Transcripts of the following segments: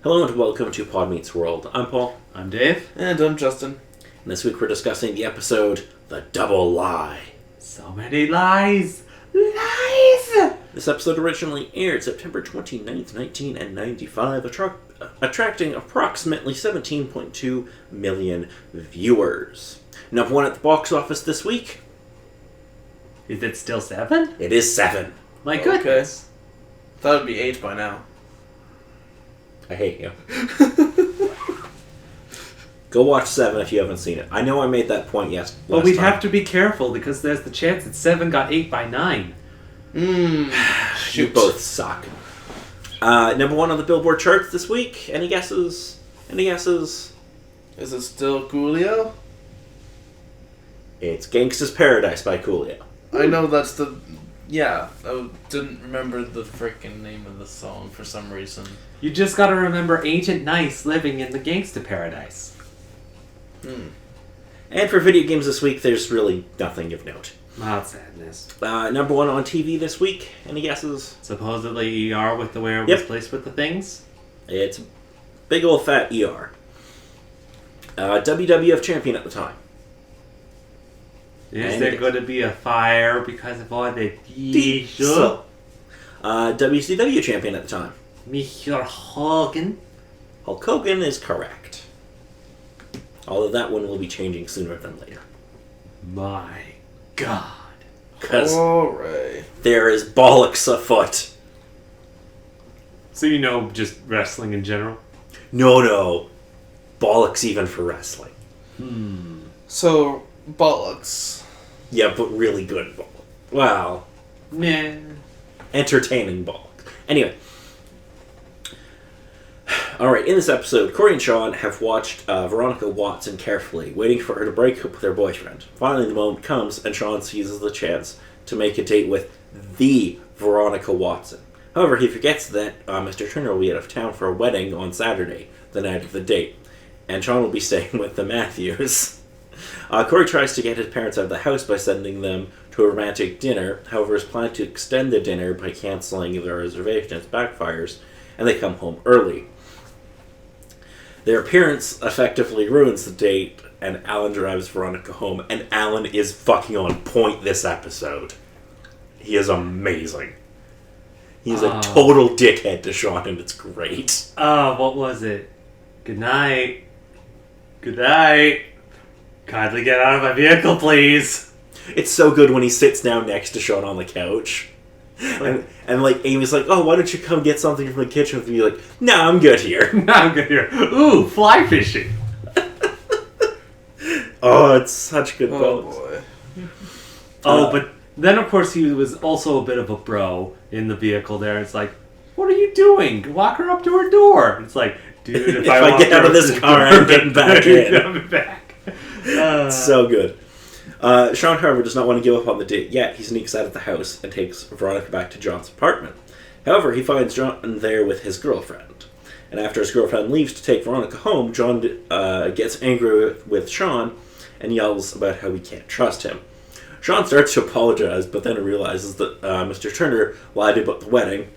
Hello and welcome to Pod Meets World. I'm Paul. I'm Dave. And I'm Justin. And this week we're discussing the episode, The Double Lie. So many lies! Lies! This episode originally aired September 29th, 1995, attracting approximately 17.2 million viewers. Number one at the box office this week? Is it still 7? It is 7. My goodness. Thought it'd be 8 by now. I hate you. Go watch 7 if you haven't seen it. I know I made that point Well, we'd have to be careful because there's the chance that 7 got 8 by 9. You both suck. Number one on the Billboard charts this week. Any guesses? Any guesses? Is it still Coolio? It's Gangsta's Paradise by Coolio. I know that's the... Yeah, I didn't remember the freaking name of the song for some reason. You just gotta remember Agent Nice living in the gangsta paradise. And for video games this week, there's really nothing of note. Mild sadness. Number one on TV this week. Any guesses? Supposedly ER with the where it was placed with the things. It's big old fat ER. WWF champion at the time. Is there going to be a fire because of all the Diesel. WCW champion at the time. Mr. Hogan? Hulk Hogan is correct. Although that one will be changing sooner than later. My God. Because Alright. there is bollocks afoot. So you know just wrestling in general? No. Bollocks even for wrestling. So, bollocks. Yeah, but really good bollocks. Wow. Meh. Entertaining bollocks. Anyway. Alright, in this episode, Corey and Sean have watched Veronica Watson carefully, waiting for her to break up with her boyfriend. Finally, the moment comes, and Sean seizes the chance to make a date with the Veronica Watson. However, he forgets that Mr. Turner will be out of town for a wedding on Saturday, the night of the date, and Sean will be staying with the Matthews. Corey tries to get his parents out of the house by sending them to a romantic dinner. However, his plan to extend the dinner by cancelling their reservations backfires, and they come home early. Their appearance effectively ruins the date, and Alan drives Veronica home, and Alan is fucking on point this episode. He is amazing. He's a total dickhead to Sean, and it's great. What was it? Good night. Good night. Kindly get out of my vehicle, please. It's so good when he sits down next to Sean on the couch. And Amy's like, oh, why don't you come get something from the kitchen with me? Like, no, I'm good here. No, I'm good here. Ooh, fly fishing. Oh, it's such good Oh bones. boy. But then, of course, he was also a bit of a bro in the vehicle there. It's like, what are you doing? Walk her up to her door. It's like, dude, if I get out of this car, I'm getting back in. I'm back. So good. Sean, however, does not want to give up on the date yet. He sneaks out of the house and takes Veronica back to John's apartment. However, he finds John there with his girlfriend. And after his girlfriend leaves to take Veronica home, John gets angry with Sean and yells about how he can't trust him. Sean starts to apologize, but then realizes that Mr. Turner lied about the wedding.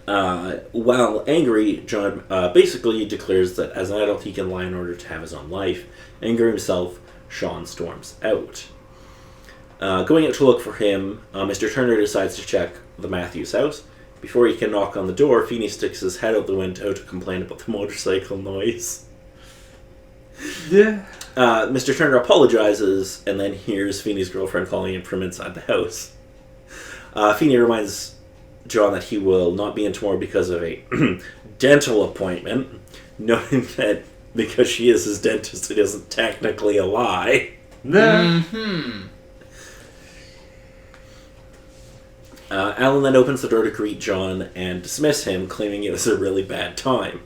While angry, John basically declares that as an adult he can lie in order to have his own life. Angry himself, Sean storms out. Going out to look for him, Mr. Turner decides to check the Matthews house. Before he can knock on the door, Feeney sticks his head out the window to complain about the motorcycle noise. Yeah. Mr. Turner apologizes and then hears Feeney's girlfriend calling him from inside the house. Feeney reminds John that he will not be in tomorrow because of a dental appointment, noting that because she is his dentist, it isn't technically a lie. Alan then opens the door to greet John and dismiss him, claiming it was a really bad time.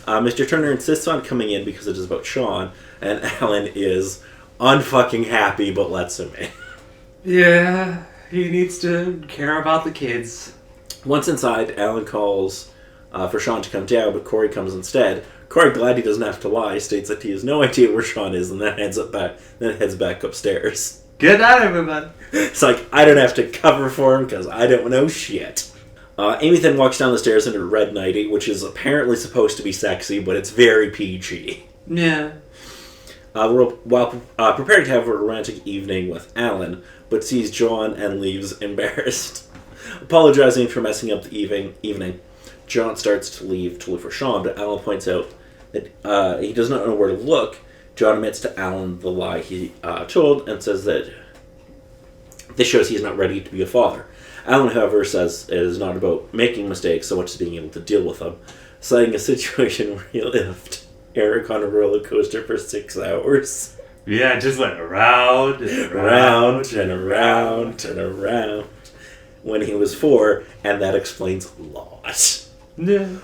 Mr. Turner insists on coming in because it is about Sean, and Alan is unfucking happy but lets him in. Yeah, he needs to care about the kids. Once inside, Alan calls for Sean to come down, but Corey comes instead. Corey, glad he doesn't have to lie, states that he has no idea where Sean is, and then heads back upstairs. Good night, everybody. It's like, I don't have to cover for him because I don't know shit. Amy then walks down the stairs in her red nightie, which is apparently supposed to be sexy, but it's very PG. Yeah. While preparing to have a romantic evening with Alan, but sees John and leaves embarrassed. Apologizing for messing up the evening, John starts to leave to look for Sean, but Alan points out that he does not know where to look. John admits to Alan the lie he told and says that this shows he is not ready to be a father. Alan, however, says it is not about making mistakes so much as being able to deal with them, citing a situation where he left Eric on a roller coaster for 6 hours. Yeah, it just went around and Around and around and around when he was 4, and that explains a lot. Yeah.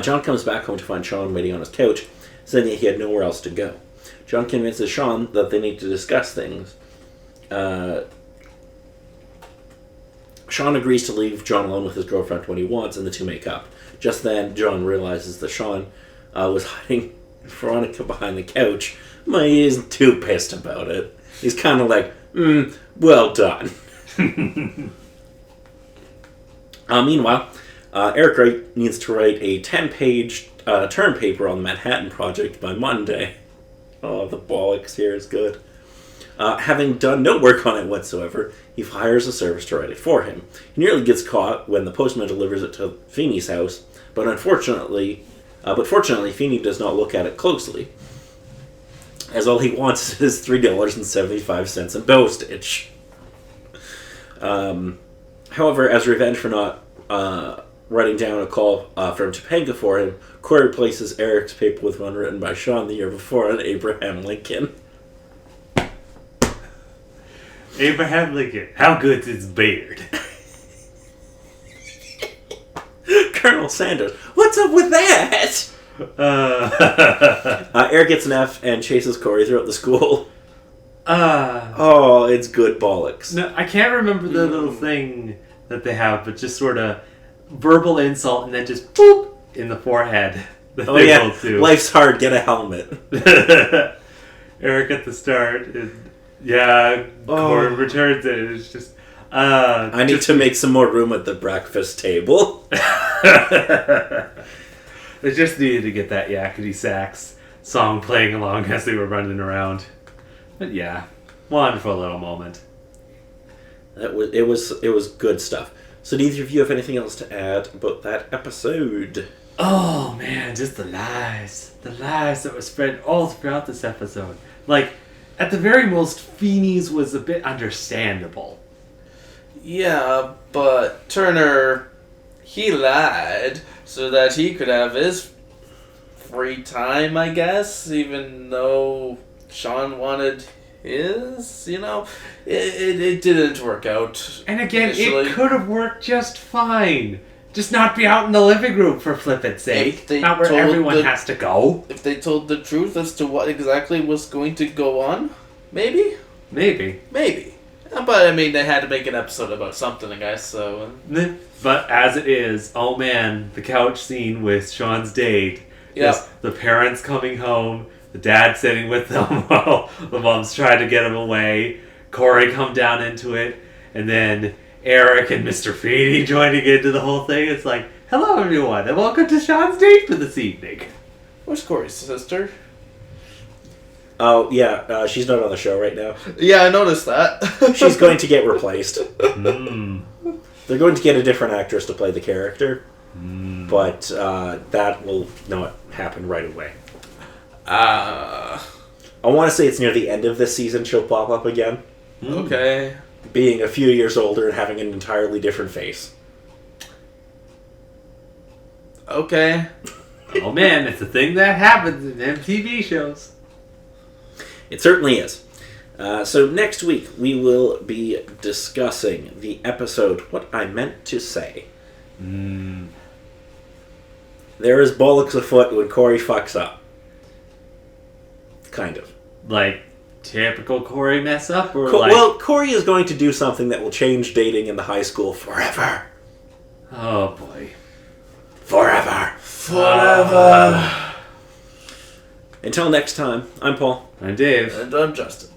John comes back home to find Sean waiting on his couch, saying that he had nowhere else to go. John convinces Sean that they need to discuss things. Sean agrees to leave John alone with his girlfriend when he wants, and the two make up. Just then, John realizes that Sean was hiding Veronica behind the couch, but he isn't too pissed about it. He's kind of like, well done. Meanwhile, Eric Wright needs to write a 10-page term paper on the Manhattan Project by Monday. Oh, the bollocks here is good. Having done no work on it whatsoever, he hires a service to write it for him. He nearly gets caught when the postman delivers it to Feeney's house, but fortunately, Feeney does not look at it closely, as all he wants is $3.75 in postage. However, as revenge for not writing down a call from Topanga for him, Corey replaces Eric's paper with one written by Sean the year before on Abraham Lincoln. Abraham Lincoln, how good's his beard? Colonel Sanders, what's up with that? Eric gets an F and chases Corey throughout the school. Oh, it's good bollocks. No, I can't remember the little thing that they have, but just sort of verbal insult and then just boop in the forehead. Oh yeah, life's hard, get a helmet. Eric at the start, and Corey returns it, and it's just... I need to make some more room at the breakfast table. They just needed to get that Yakety Sax song playing along as they were running around. But yeah, wonderful little moment. It was good stuff. So do either of you have anything else to add about that episode? Oh man, just the lies that were spread all throughout this episode. Like, at the very most, Feeney's was a bit understandable. Yeah, but Turner, he lied so that he could have his free time, I guess, even though Sean wanted his, It didn't work out. And again, initially. It could have worked just fine. Just not be out in the living room, for flippant's sake. Not where everyone has to go. If they told the truth as to what exactly was going to go on, maybe. But, I mean, they had to make an episode about something, I guess, so... But as it is, oh man, the couch scene with Sean's date. Yeah. The parents coming home, the dad sitting with them while the mom's trying to get him away, Corey come down into it, and then Eric and Mr. Feeney joining into the whole thing. It's like, hello everyone, and welcome to Sean's date for this evening. Where's Corey's sister? Oh, yeah, she's not on the show right now. Yeah, I noticed that. She's going to get replaced. They're going to get a different actress to play the character, but that will not happen right away. I want to say it's near the end of this season she'll pop up again. Okay. Being a few years older and having an entirely different face. Okay. Oh man, it's a thing that happens in MTV shows. It certainly is. So next week we will be discussing the episode What I Meant to Say. There is bollocks afoot when Corey fucks up. Kind of. Like, typical Corey mess up? Or Well, Corey is going to do something that will change dating in the high school forever. Oh boy. Forever. Forever. Until next time, I'm Paul. I'm Dave. And I'm Justin.